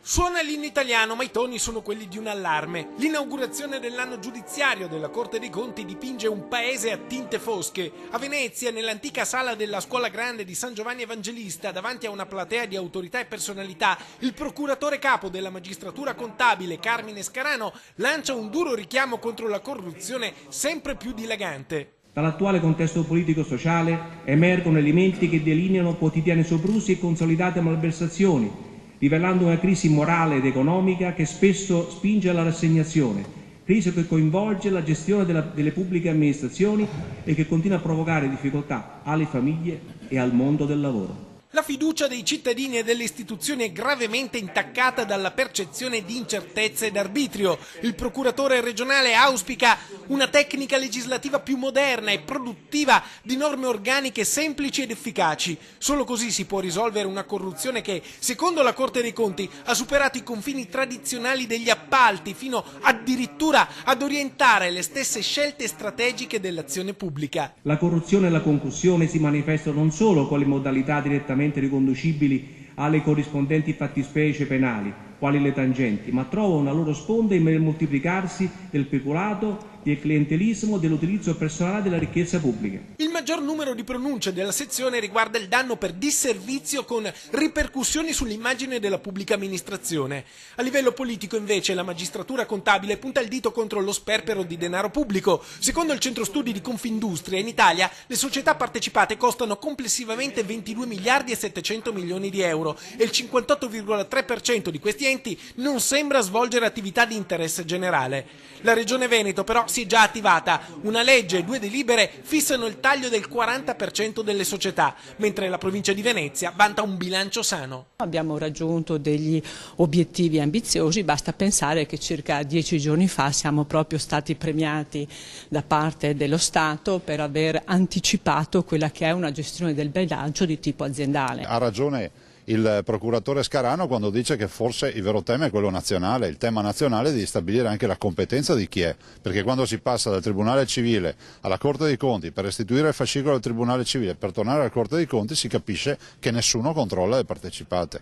Suona l'inno italiano, ma i toni sono quelli di un allarme. L'inaugurazione dell'anno giudiziario della Corte dei Conti dipinge un paese a tinte fosche. A Venezia, nell'antica sala della Scuola Grande di San Giovanni Evangelista, davanti a una platea di autorità e personalità, il procuratore capo della magistratura contabile, Carmine Scarano, lancia un duro richiamo contro la corruzione sempre più dilagante. Dall'attuale contesto politico-sociale emergono elementi che delineano quotidiane soprusi e consolidate malversazioni, rivelando una crisi morale ed economica che spesso spinge alla rassegnazione, crisi che coinvolge la gestione delle pubbliche amministrazioni e che continua a provocare difficoltà alle famiglie e al mondo del lavoro. La fiducia dei cittadini e delle istituzioni è gravemente intaccata dalla percezione di incertezza ed arbitrio. Il procuratore regionale auspica una tecnica legislativa più moderna e produttiva di norme organiche semplici ed efficaci. Solo così si può risolvere una corruzione che, secondo la Corte dei Conti, ha superato i confini tradizionali degli appalti fino addirittura ad orientare le stesse scelte strategiche dell'azione pubblica. La corruzione e la concussione si manifestano non solo con le modalità direttamente riconducibili alle corrispondenti fattispecie penali, quali le tangenti, ma trovano una loro sponda nel moltiplicarsi del peculato, del clientelismo, dell'utilizzo personale della ricchezza pubblica. Il maggior numero di pronunce della sezione riguarda il danno per disservizio con ripercussioni sull'immagine della pubblica amministrazione. A livello politico, invece, la magistratura contabile punta il dito contro lo sperpero di denaro pubblico. Secondo il centro studi di Confindustria, in Italia le società partecipate costano complessivamente 22 miliardi e 700 milioni di euro e il 58,3% di questi enti non sembra svolgere attività di interesse generale. La Regione Veneto, però, si è già attivata. Una legge e 2 delibere fissano il taglio del 40% delle società, mentre la provincia di Venezia vanta un bilancio sano. Abbiamo raggiunto degli obiettivi ambiziosi, basta pensare che circa 10 giorni fa siamo proprio stati premiati da parte dello Stato per aver anticipato quella che è una gestione del bilancio di tipo aziendale. Ha ragione il procuratore Scarano quando dice che forse il vero tema è quello nazionale, il tema nazionale è di stabilire anche la competenza di chi è, perché quando si passa dal Tribunale Civile alla Corte dei Conti per restituire il fascicolo al Tribunale Civile per tornare alla Corte dei Conti si capisce che nessuno controlla le partecipate.